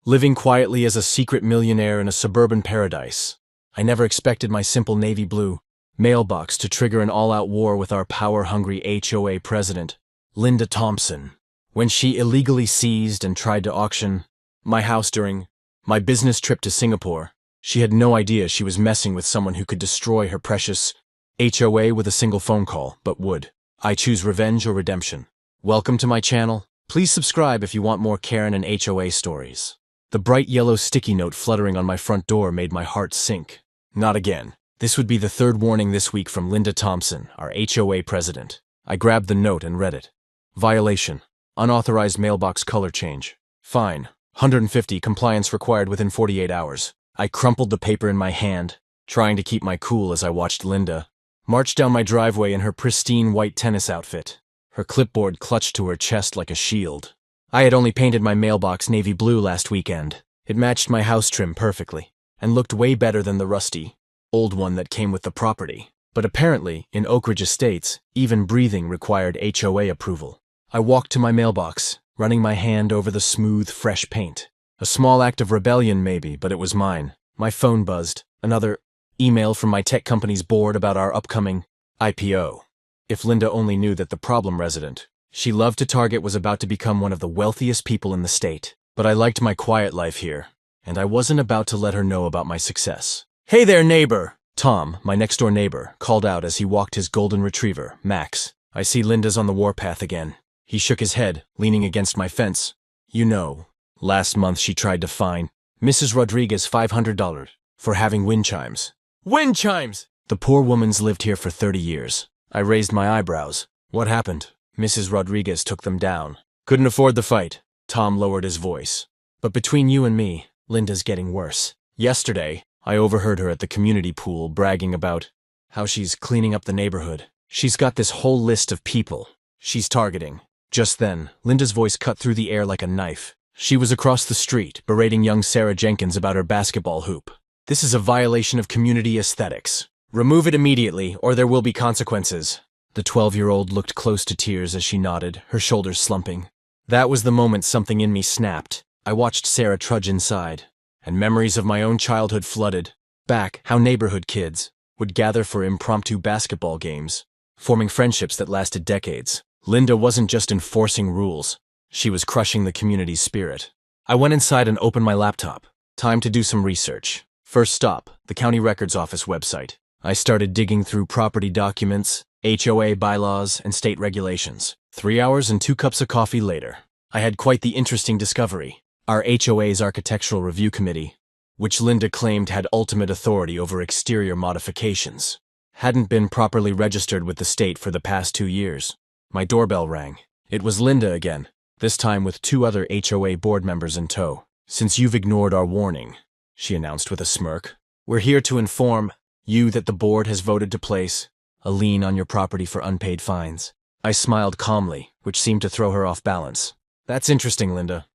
living quietly as a secret millionaire in a suburban paradise. I never expected my simple navy blue mailbox to trigger an all-out war with our power-hungry HOA president, Linda Thompson, when she illegally seized and tried to auction my house during my business trip to Singapore. She had no idea she was messing with someone who could destroy her precious HOA with a single phone call, but would. I choose revenge or redemption. Welcome to my channel. Please subscribe if you want more Karen and HOA stories. The bright yellow sticky note fluttering on my front door made my heart sink. Not again. This would be the third warning this week from Linda Thompson, our HOA president. I grabbed the note and read it. Violation. Unauthorized mailbox color change. Fine. 150, compliance required within 48 hours. I crumpled the paper in my hand, trying to keep my cool as I watched Linda march down my driveway in her pristine white tennis outfit, her clipboard clutched to her chest like a shield. I had only painted my mailbox navy blue last weekend. It matched my house trim perfectly, and looked way better than the rusty, old one that came with the property. But apparently, in Oak Ridge Estates, even breathing required HOA approval. I walked to my mailbox, running my hand over the smooth, fresh paint. A small act of rebellion maybe, but it was mine. My phone buzzed. Another email from my tech company's board about our upcoming IPO. If Linda only knew that the problem resident she loved to target was about to become one of the wealthiest people in the state. But I liked my quiet life here, and I wasn't about to let her know about my success. "Hey there, neighbor!" Tom, my next-door neighbor, called out as he walked his golden retriever, Max. "I see Linda's on the warpath again." He shook his head, leaning against my fence. "You know, last month she tried to fine Mrs. Rodriguez $500 for having wind chimes." "Wind chimes!" "The poor woman's lived here for 30 years. I raised my eyebrows. "What happened?" "Mrs. Rodriguez took them down. Couldn't afford the fight." Tom lowered his voice. "But between you and me, Linda's getting worse. Yesterday, I overheard her at the community pool bragging about how she's cleaning up the neighborhood. She's got this whole list of people she's targeting." Just then, Linda's voice cut through the air like a knife. She was across the street, berating young Sarah Jenkins about her basketball hoop. "This is a violation of community aesthetics. Remove it immediately, or there will be consequences." The 12-year-old looked close to tears as she nodded, her shoulders slumping. That was the moment something in me snapped. I watched Sarah trudge inside, and memories of my own childhood flooded back. How neighborhood kids would gather for impromptu basketball games, forming friendships that lasted decades. Linda wasn't just enforcing rules. She was crushing the community's spirit. I went inside and opened my laptop. Time to do some research. First stop, the county records office website. I started digging through property documents, HOA bylaws, and state regulations. 3 hours and 2 cups of coffee later, I had quite the interesting discovery. Our HOA's Architectural Review Committee, which Linda claimed had ultimate authority over exterior modifications, hadn't been properly registered with the state for the past 2 years. My doorbell rang. It was Linda again, this time with 2 other HOA board members in tow. "Since you've ignored our warning," she announced with a smirk, "we're here to inform you that the board has voted to place a lien on your property for unpaid fines." I smiled calmly, which seemed to throw her off balance. "That's interesting, Linda.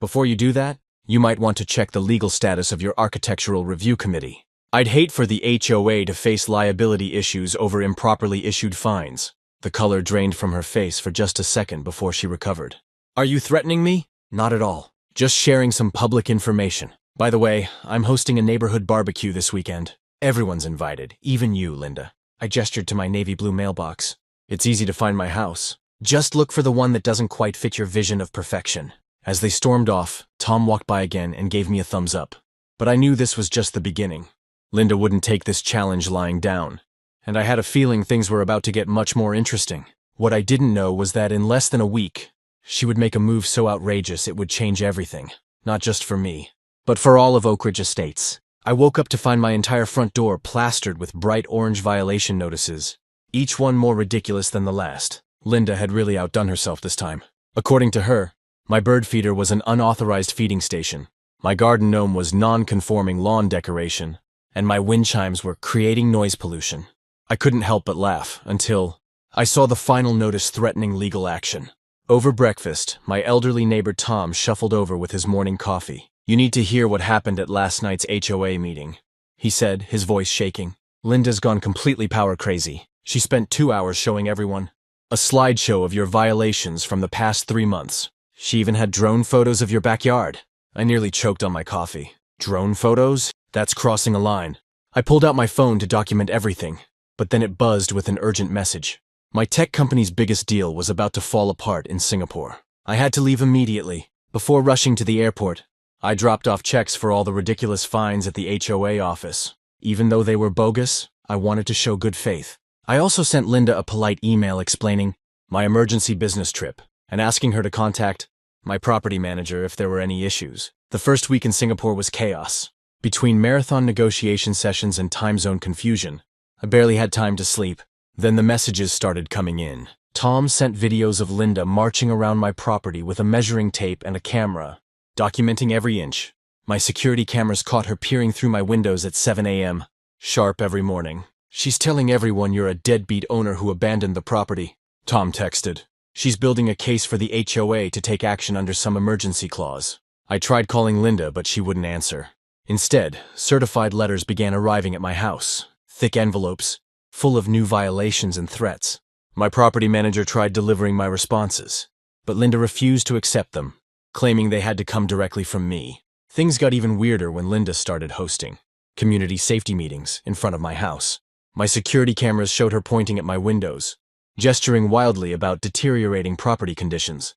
Before you do that, you might want to check the legal status of your Architectural Review Committee. I'd hate for the HOA to face liability issues over improperly issued fines." The color drained from her face for just a second before she recovered. "Are you threatening me?" "Not at all. Just sharing some public information. By the way, I'm hosting a neighborhood barbecue this weekend. Everyone's invited, even you, Linda." I gestured to my navy blue mailbox. "It's easy to find my house. Just look for the one that doesn't quite fit your vision of perfection." As they stormed off, Tom walked by again and gave me a thumbs up. But I knew this was just the beginning. Linda wouldn't take this challenge lying down, and I had a feeling things were about to get much more interesting. What I didn't know was that in less than a week, she would make a move so outrageous it would change everything, not just for me, but for all of Oak Ridge Estates. I woke up to find my entire front door plastered with bright orange violation notices, each one more ridiculous than the last. Linda had really outdone herself this time. According to her, my bird feeder was an unauthorized feeding station, my garden gnome was non-conforming lawn decoration, and my wind chimes were creating noise pollution. I couldn't help but laugh until I saw the final notice threatening legal action. Over breakfast, my elderly neighbor Tom shuffled over with his morning coffee. "You need to hear what happened at last night's HOA meeting," he said, his voice shaking. "Linda's gone completely power crazy. She spent 2 hours showing everyone a slideshow of your violations from the past 3 months. She even had drone photos of your backyard. I nearly choked on my coffee. Drone photos? That's crossing a line. I pulled out my phone to document everything, but then it buzzed with an urgent message. My tech company's biggest deal was about to fall apart in Singapore. I had to leave immediately. Before rushing to the airport, I dropped off checks for all the ridiculous fines at the HOA office. Even though they were bogus, I wanted to show good faith. I also sent Linda a polite email explaining my emergency business trip and asking her to contact my property manager if there were any issues. The first week in Singapore was chaos. Between marathon negotiation sessions and time zone confusion, I barely had time to sleep. Then the messages started coming in. Tom sent videos of Linda marching around my property with a measuring tape and a camera, documenting every inch. My security cameras caught her peering through my windows at 7 a.m. sharp every morning. "She's telling everyone you're a deadbeat owner who abandoned the property," Tom texted. "She's building a case for the HOA to take action under some emergency clause." I tried calling Linda, but she wouldn't answer. Instead, certified letters began arriving at my house, thick envelopes, full of new violations and threats. My property manager tried delivering my responses, but Linda refused to accept them, claiming they had to come directly from me. Things got even weirder when Linda started hosting community safety meetings in front of my house. My security cameras showed her pointing at my windows, gesturing wildly about deteriorating property conditions,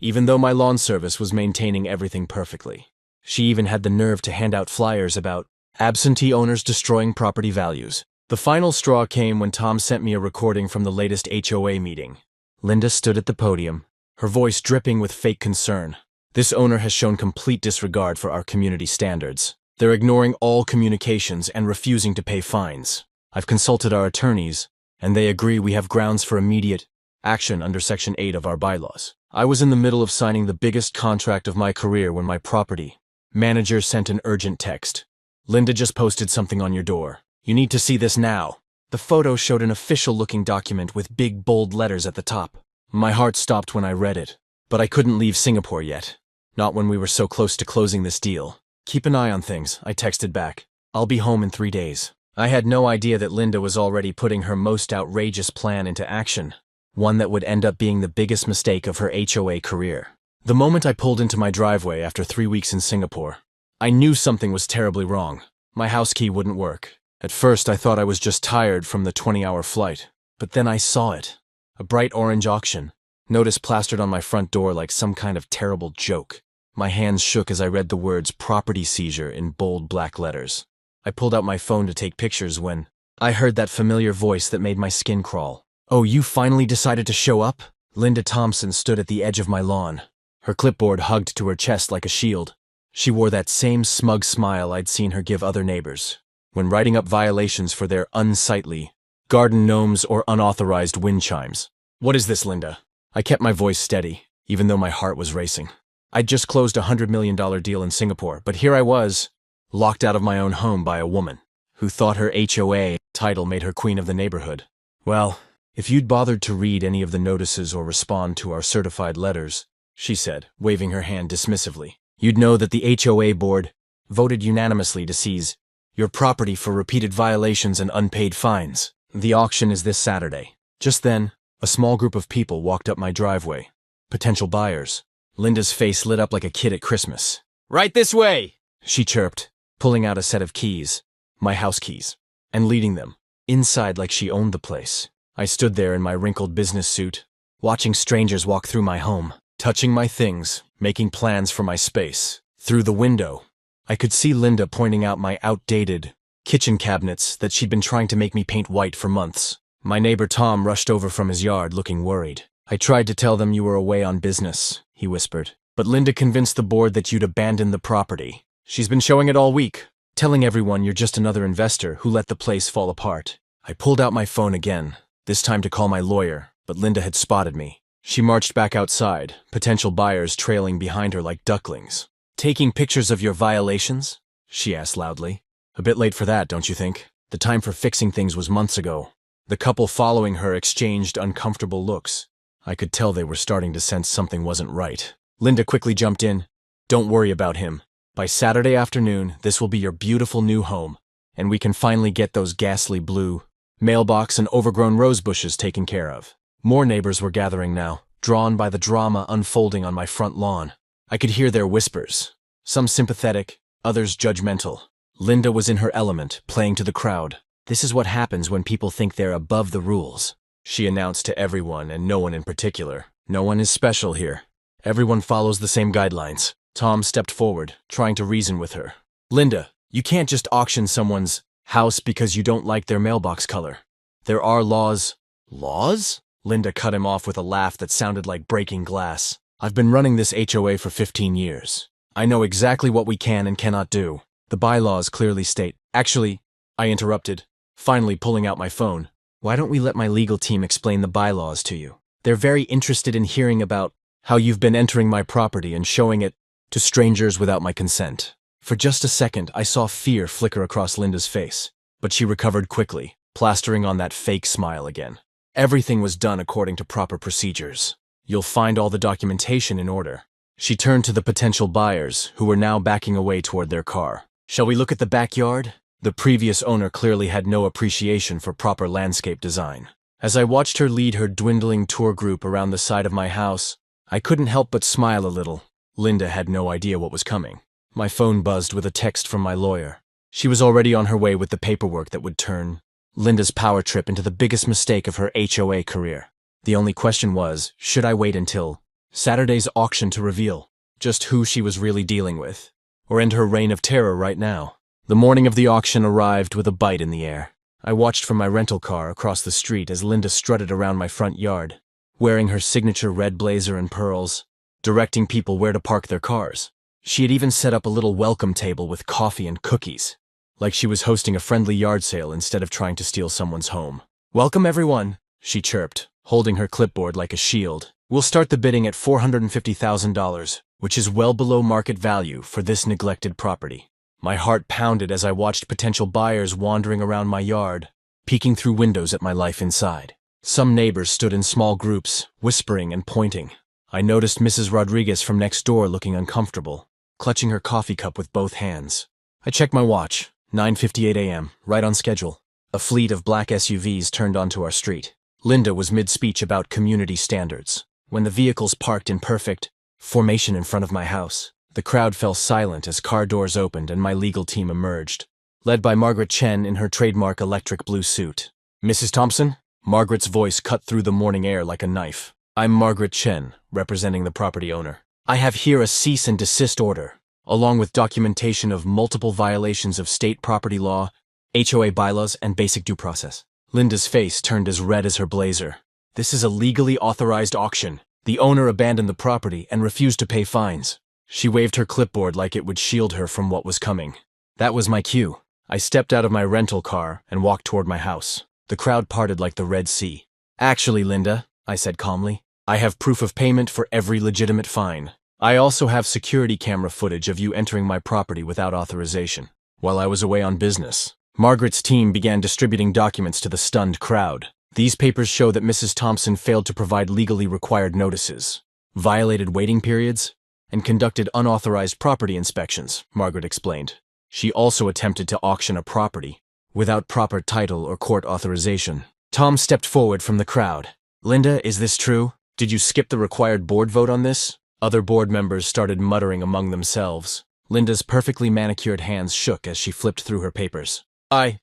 even though my lawn service was maintaining everything perfectly. She even had the nerve to hand out flyers about absentee owners destroying property values. The final straw came when Tom sent me a recording from the latest HOA meeting. Linda stood at the podium, her voice dripping with fake concern. "This owner has shown complete disregard for our community standards. They're ignoring all communications and refusing to pay fines. I've consulted our attorneys, and they agree we have grounds for immediate action under Section 8 of our bylaws." I was in the middle of signing the biggest contract of my career when my property manager sent an urgent text. "Linda just posted something on your door. You need to see this now." The photo showed an official-looking document with big, bold letters at the top. My heart stopped when I read it, but I couldn't leave Singapore yet. Not when we were so close to closing this deal. "Keep an eye on things," I texted back. "I'll be home in 3 days." I had no idea that Linda was already putting her most outrageous plan into action, one that would end up being the biggest mistake of her HOA career. The moment I pulled into my driveway after 3 weeks in Singapore, I knew something was terribly wrong. My house key wouldn't work. At first, I thought I was just tired from the 20-hour flight, but then I saw it. A bright orange auction notice plastered on my front door like some kind of terrible joke. My hands shook as I read the words "property seizure" in bold black letters. I pulled out my phone to take pictures when I heard that familiar voice that made my skin crawl. "Oh, you finally decided to show up?" Linda Thompson stood at the edge of my lawn, her clipboard hugged to her chest like a shield. She wore that same smug smile I'd seen her give other neighbors when writing up violations for their unsightly garden gnomes or unauthorized wind chimes. "What is this, Linda?" I kept my voice steady, even though my heart was racing. I'd just closed a $100 million deal in Singapore, but here I was, locked out of my own home by a woman who thought her HOA title made her queen of the neighborhood. "Well, if you'd bothered to read any of the notices or respond to our certified letters," she said, waving her hand dismissively, "you'd know that the HOA board voted unanimously to seize your property for repeated violations and unpaid fines. The auction is this Saturday." Just then, a small group of people walked up my driveway. Potential buyers. Linda's face lit up like a kid at Christmas. "Right this way," she chirped, pulling out a set of keys, my house keys, and leading them inside like she owned the place. I stood there in my wrinkled business suit, watching strangers walk through my home, touching my things, making plans for my space. Through the window, I could see Linda pointing out my outdated kitchen cabinets that she'd been trying to make me paint white for months. My neighbor Tom rushed over from his yard looking worried. "I tried to tell them you were away on business," he whispered. "But Linda convinced the board that you'd abandoned the property. She's been showing it all week, telling everyone you're just another investor who let the place fall apart." I pulled out my phone again, this time to call my lawyer, but Linda had spotted me. She marched back outside, potential buyers trailing behind her like ducklings. "Taking pictures of your violations?" she asked loudly. "A bit late for that, don't you think? The time for fixing things was months ago." The couple following her exchanged uncomfortable looks. I could tell they were starting to sense something wasn't right. Linda quickly jumped in. "Don't worry about him. By Saturday afternoon, this will be your beautiful new home, and we can finally get those ghastly blue mailbox and overgrown rose bushes taken care of." More neighbors were gathering now, drawn by the drama unfolding on my front lawn. I could hear their whispers. some sympathetic, others judgmental. Linda was in her element, playing to the crowd. "This is what happens when people think they're above the rules," she announced to everyone and no one in particular. "No one is special here. Everyone follows the same guidelines." Tom stepped forward, trying to reason with her. "Linda, you can't just auction someone's house because you don't like their mailbox color. There are laws." "Laws?" Linda cut him off with a laugh that sounded like breaking glass. "I've been running this HOA for 15 years. I know exactly what we can and cannot do. The bylaws clearly state—" "Actually," I interrupted, finally pulling out my phone, "why don't we let my legal team explain the bylaws to you? They're very interested in hearing about how you've been entering my property and showing it to strangers without my consent." For just a second, I saw fear flicker across Linda's face, but she recovered quickly, plastering on that fake smile again. Everything was done according to proper procedures. "You'll find all the documentation in order." She turned to the potential buyers, who were now backing away toward their car. "Shall we look at the backyard?" The previous owner clearly had no appreciation for proper landscape design. As I watched her lead her dwindling tour group around the side of my house, I couldn't help but smile a little. Linda had no idea what was coming. My phone buzzed with a text from my lawyer. She was already on her way with the paperwork that would turn Linda's power trip into the biggest mistake of her HOA career. The only question was, should I wait until Saturday's auction to reveal just who she was really dealing with, or end her reign of terror right now? The morning of the auction arrived with a bite in the air. I watched from my rental car across the street as Linda strutted around my front yard, wearing her signature red blazer and pearls, directing people where to park their cars. She had even set up a little welcome table with coffee and cookies, like she was hosting a friendly yard sale instead of trying to steal someone's home. "Welcome, everyone," she chirped, holding her clipboard like a shield. "We'll start the bidding at $450,000, which is well below market value for this neglected property." My heart pounded as I watched potential buyers wandering around my yard, peeking through windows at my life inside. Some neighbors stood in small groups, whispering and pointing. I noticed Mrs. Rodriguez from next door looking uncomfortable, clutching her coffee cup with both hands. I checked my watch, 9:58 a.m., right on schedule. A fleet of black SUVs turned onto our street. Linda was mid-speech about community standards. When the vehicles parked in perfect formation in front of my house, the crowd fell silent as car doors opened and my legal team emerged, led by Margaret Chen in her trademark electric blue suit. "Mrs. Thompson?" Margaret's voice cut through the morning air like a knife. "I'm Margaret Chen, representing the property owner. I have here a cease and desist order, along with documentation of multiple violations of state property law, HOA bylaws, and basic due process." Linda's face turned as red as her blazer. "This is a legally authorized auction. The owner abandoned the property and refused to pay fines." She waved her clipboard like it would shield her from what was coming. That was my cue. I stepped out of my rental car and walked toward my house. The crowd parted like the Red Sea. "Actually, Linda," I said calmly, "I have proof of payment for every legitimate fine. I also have security camera footage of you entering my property without authorization while I was away on business." Margaret's team began distributing documents to the stunned crowd. "These papers show that Mrs. Thompson failed to provide legally required notices, violated waiting periods, and conducted unauthorized property inspections," Margaret explained. "She also attempted to auction a property without proper title or court authorization." Tom stepped forward from the crowd. "Linda, is this true? Did you skip the required board vote on this?" Other board members started muttering among themselves. Linda's perfectly manicured hands shook as she flipped through her papers. I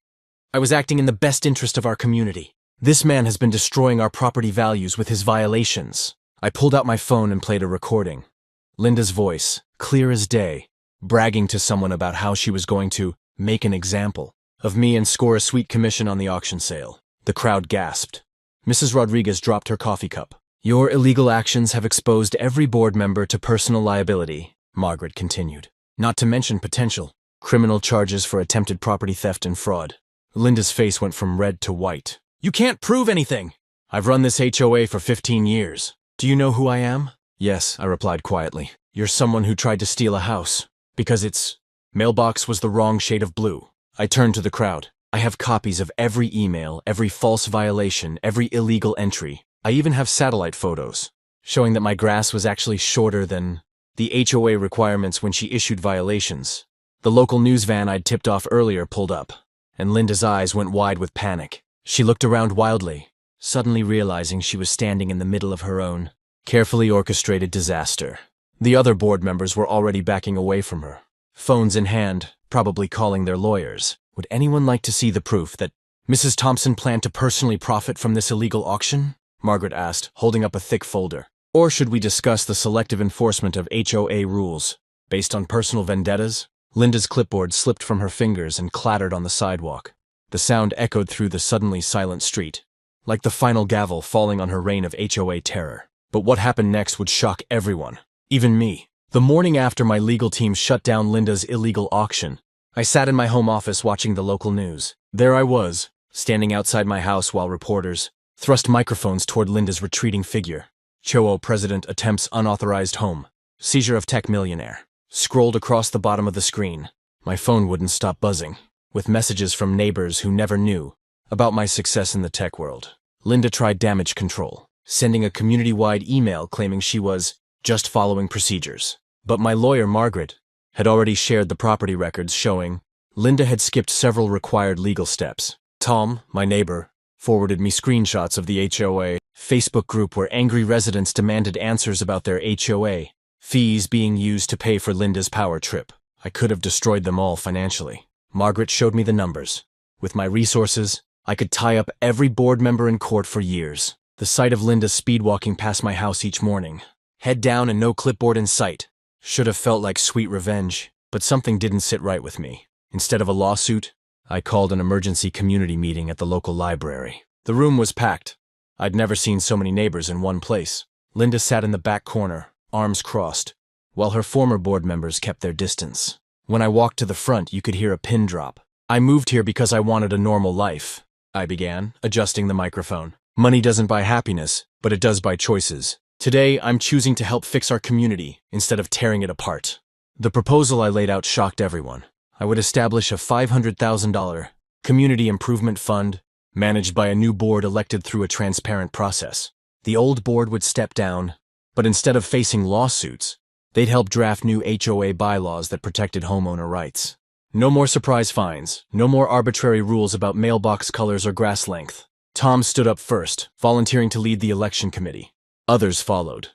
was acting in the best interest of our community. This man has been destroying our property values with his violations." I pulled out my phone and played a recording. Linda's voice, clear as day, bragging to someone about how she was going to make an example of me and score a sweet commission on the auction sale. The crowd gasped. Mrs. Rodriguez dropped her coffee cup. "Your illegal actions have exposed every board member to personal liability," Margaret continued, "not to mention potential criminal charges for attempted property theft and fraud." Linda's face went from red to white. "You can't prove anything!" "I've run this HOA for 15 years. Do you know who I am?" "Yes," I replied quietly. "You're someone who tried to steal a house because its mailbox was the wrong shade of blue." I turned to the crowd. "I have copies of every email, every false violation, every illegal entry. I even have satellite photos showing that my grass was actually shorter than the HOA requirements when she issued violations." The local news van I'd tipped off earlier pulled up, and Linda's eyes went wide with panic. She looked around wildly, suddenly realizing she was standing in the middle of her own carefully orchestrated disaster. The other board members were already backing away from her, phones in hand, probably calling their lawyers. Would anyone like to see the proof that Mrs. Thompson planned to personally profit from this illegal auction? Margaret asked, holding up a thick folder. Or should we discuss the selective enforcement of HOA rules, based on personal vendettas? Linda's clipboard slipped from her fingers and clattered on the sidewalk. The sound echoed through the suddenly silent street, like the final gavel falling on her reign of HOA terror. But what happened next would shock everyone, even me. The morning after my legal team shut down Linda's illegal auction, I sat in my home office watching the local news. There I was, standing outside my house while reporters thrust microphones toward Linda's retreating figure. HOA president attempts unauthorized home. Seizure of tech millionaire. Scrolled across the bottom of the screen. My phone wouldn't stop buzzing, with messages from neighbors who never knew about my success in the tech world. Linda tried damage control, sending a community-wide email claiming she was just following procedures. But my lawyer, Margaret, had already shared the property records showing Linda had skipped several required legal steps. Tom, my neighbor, forwarded me screenshots of the HOA Facebook group where angry residents demanded answers about their HOA fees being used to pay for Linda's power trip. I could have destroyed them all financially. Margaret showed me the numbers. With my resources, I could tie up every board member in court for years. The sight of Linda speedwalking past my house each morning, head down and no clipboard in sight, should have felt like sweet revenge, but something didn't sit right with me. Instead of a lawsuit, I called an emergency community meeting at the local library. The room was packed. I'd never seen so many neighbors in one place. Linda sat in the back corner, arms crossed, while her former board members kept their distance. When I walked to the front, you could hear a pin drop. I moved here because I wanted a normal life, I began, adjusting the microphone. Money doesn't buy happiness, but it does buy choices. Today, I'm choosing to help fix our community instead of tearing it apart. The proposal I laid out shocked everyone. I would establish a $500,000 community improvement fund managed by a new board elected through a transparent process. The old board would step down, but instead of facing lawsuits, they'd help draft new HOA bylaws that protected homeowner rights. No more surprise fines, no more arbitrary rules about mailbox colors or grass length. Tom stood up first, volunteering to lead the election committee. Others followed.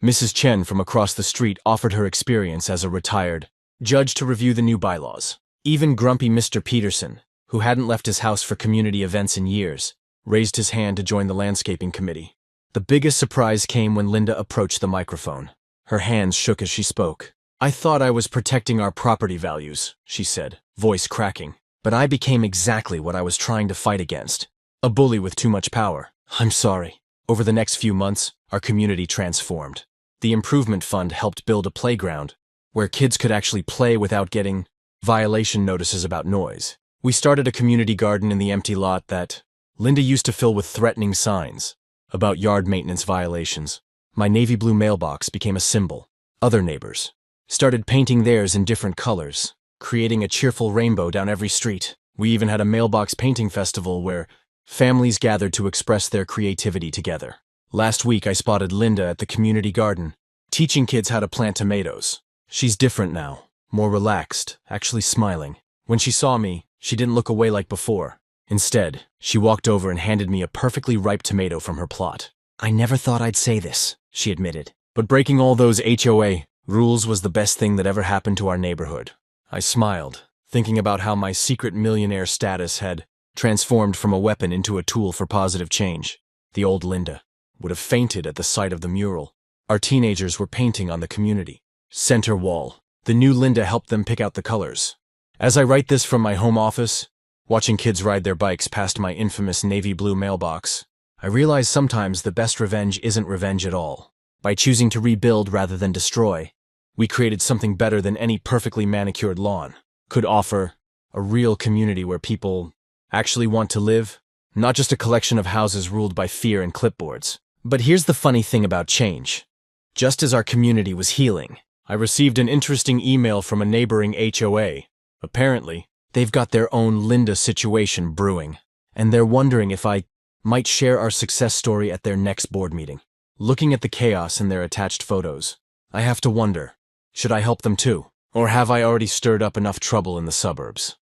Mrs. Chen from across the street offered her experience as a retired judge to review the new bylaws. Even grumpy Mr. Peterson, who hadn't left his house for community events in years, raised his hand to join the landscaping committee. The biggest surprise came when Linda approached the microphone. Her hands shook as she spoke. I thought I was protecting our property values, she said, voice cracking. But I became exactly what I was trying to fight against. A bully with too much power. I'm sorry. Over the next few months, our community transformed. The improvement fund helped build a playground where kids could actually play without getting violation notices about noise. We started a community garden in the empty lot that Linda used to fill with threatening signs about yard maintenance violations. My navy blue mailbox became a symbol. Other neighbors started painting theirs in different colors, creating a cheerful rainbow down every street. We even had a mailbox painting festival where families gathered to express their creativity together. Last week, I spotted Linda at the community garden, teaching kids how to plant tomatoes. She's different now, more relaxed, actually smiling. When she saw me, she didn't look away like before. Instead, she walked over and handed me a perfectly ripe tomato from her plot. I never thought I'd say this, she admitted, but breaking all those HOA rules was the best thing that ever happened to our neighborhood. I smiled, thinking about how my secret millionaire status had transformed from a weapon into a tool for positive change. The old Linda would have fainted at the sight of the mural our teenagers were painting on the community center wall. The new Linda helped them pick out the colors. As I write this from my home office, watching kids ride their bikes past my infamous navy blue mailbox, I realize sometimes the best revenge isn't revenge at all. By choosing to rebuild rather than destroy, we created something better than any perfectly manicured lawn could offer, a real community where people actually want to live, not just a collection of houses ruled by fear and clipboards. But here's the funny thing about change. Just as our community was healing, I received an interesting email from a neighboring HOA. Apparently, they've got their own Linda situation brewing, and they're wondering if I might share our success story at their next board meeting. Looking at the chaos in their attached photos, I have to wonder, should I help them too? Or have I already stirred up enough trouble in the suburbs?